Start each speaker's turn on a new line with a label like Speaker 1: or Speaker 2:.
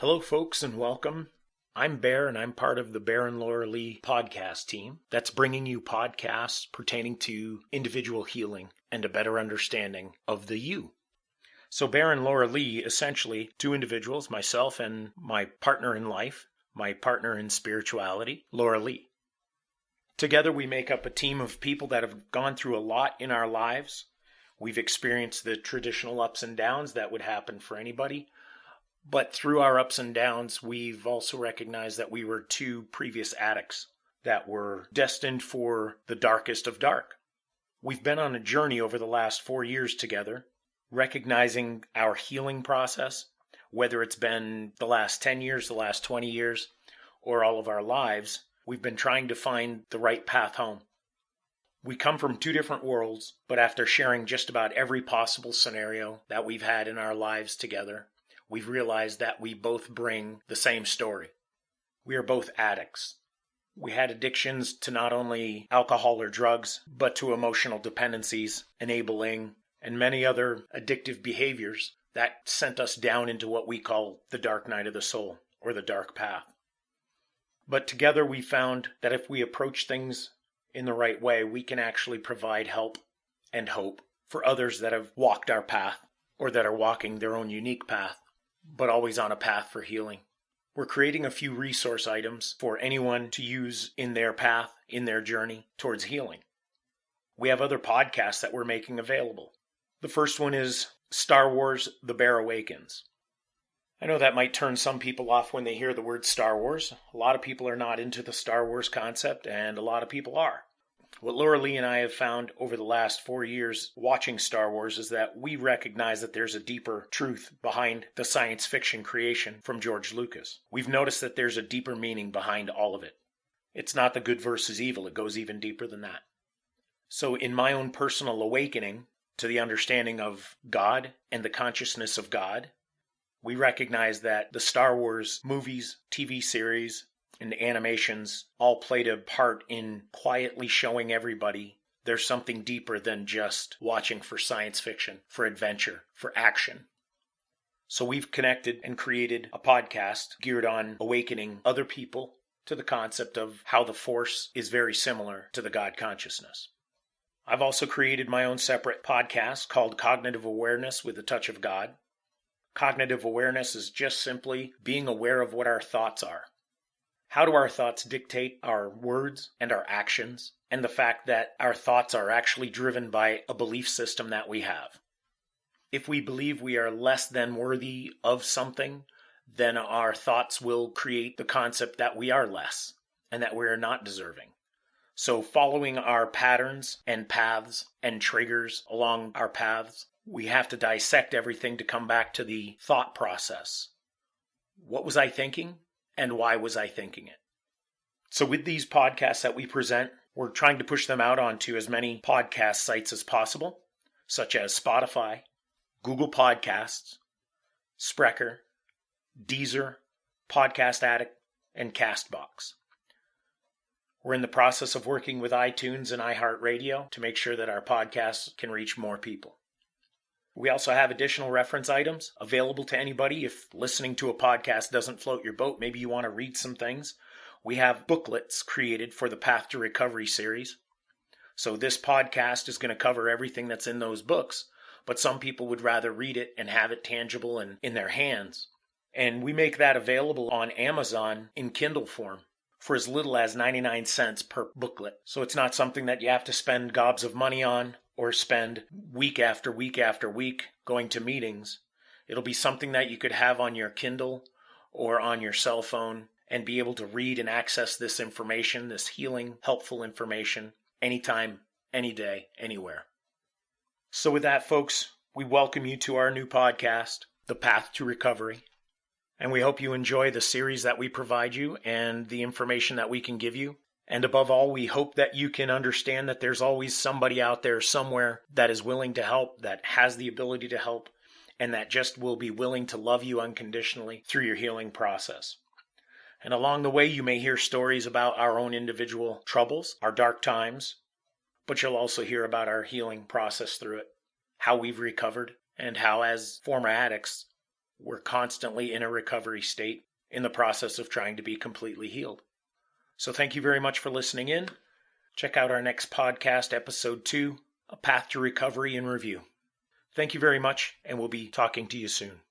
Speaker 1: Hello, folks, and welcome. I'm Bear, and I'm part of the Bear and Laura Lee podcast team that's bringing you podcasts pertaining to individual healing and a better understanding of the you. So Bear and Laura Lee, essentially two individuals, myself and my partner in life, my partner in spirituality, Laura Lee. Together we make up a team of people that have gone through a lot in our lives. We've experienced the traditional ups and downs that would happen for anybody. But through our ups and downs, we've also recognized that we were two previous addicts that were destined for the darkest of dark. We've been on a journey over the last 4 years together, recognizing our healing process, whether it's been the last 10 years, the last 20 years, or all of our lives. We've been trying to find the right path home. We come from two different worlds, but after sharing just about every possible scenario that we've had in our lives together, we've realized that we both bring the same story. We are both addicts. We had addictions to not only alcohol or drugs, but to emotional dependencies, enabling, and many other addictive behaviors that sent us down into what we call the dark night of the soul, or the dark path. But together we found that if we approach things in the right way, we can actually provide help and hope for others that have walked our path, or that are walking their own unique path, but always on a path for healing. We're creating a few resource items for anyone to use in their path, in their journey towards healing. We have other podcasts that we're making available. The first one is Star Wars: The Bear Awakens. I know that might turn some people off when they hear the word Star Wars. A lot of people are not into the Star Wars concept, and a lot of people are. What Laura Lee and I have found over the last 4 years watching Star Wars is that we recognize that there's a deeper truth behind the science fiction creation from George Lucas. We've noticed that there's a deeper meaning behind all of it. It's not the good versus evil, it goes even deeper than that. So in my own personal awakening to the understanding of God and the consciousness of God, we recognize that the Star Wars movies, TV series, and animations all played a part in quietly showing everybody there's something deeper than just watching for science fiction, for adventure, for action. So we've connected and created a podcast geared on awakening other people to the concept of how the Force is very similar to the God consciousness. I've also created my own separate podcast called Cognitive Awareness with a Touch of God. Cognitive awareness is just simply being aware of what our thoughts are. How do our thoughts dictate our words and our actions, and the fact that our thoughts are actually driven by a belief system that we have? If we believe we are less than worthy of something, then our thoughts will create the concept that we are less and that we are not deserving. So following our patterns and paths and triggers along our paths, we have to dissect everything to come back to the thought process. What was I thinking? And why was I thinking it? So with these podcasts that we present, we're trying to push them out onto as many podcast sites as possible, such as Spotify, Google Podcasts, Spreaker, Deezer, Podcast Addict, and Castbox. We're in the process of working with iTunes and iHeartRadio to make sure that our podcasts can reach more people. We also have additional reference items available to anybody. If listening to a podcast doesn't float your boat, maybe you want to read some things. We have booklets created for the Path to Recovery series. So this podcast is going to cover everything that's in those books, but some people would rather read it and have it tangible and in their hands. And we make that available on Amazon in Kindle form for as little as 99 cents per booklet. So it's not something that you have to spend gobs of money on or spend week after week after week going to meetings. It'll be something that you could have on your Kindle or on your cell phone and be able to read and access this information, this healing, helpful information, anytime, any day, anywhere. So with that, folks, we welcome you to our new podcast, The Path to Recovery. And we hope you enjoy the series that we provide you and the information that we can give you. And above all, we hope that you can understand that there's always somebody out there somewhere that is willing to help, that has the ability to help, and that just will be willing to love you unconditionally through your healing process. And along the way, you may hear stories about our own individual troubles, our dark times, but you'll also hear about our healing process through it, how we've recovered, and how as former addicts, we're constantly in a recovery state in the process of trying to be completely healed. So thank you very much for listening in. Check out our next podcast, episode 2, A Path to Recovery in Review. Thank you very much, and we'll be talking to you soon.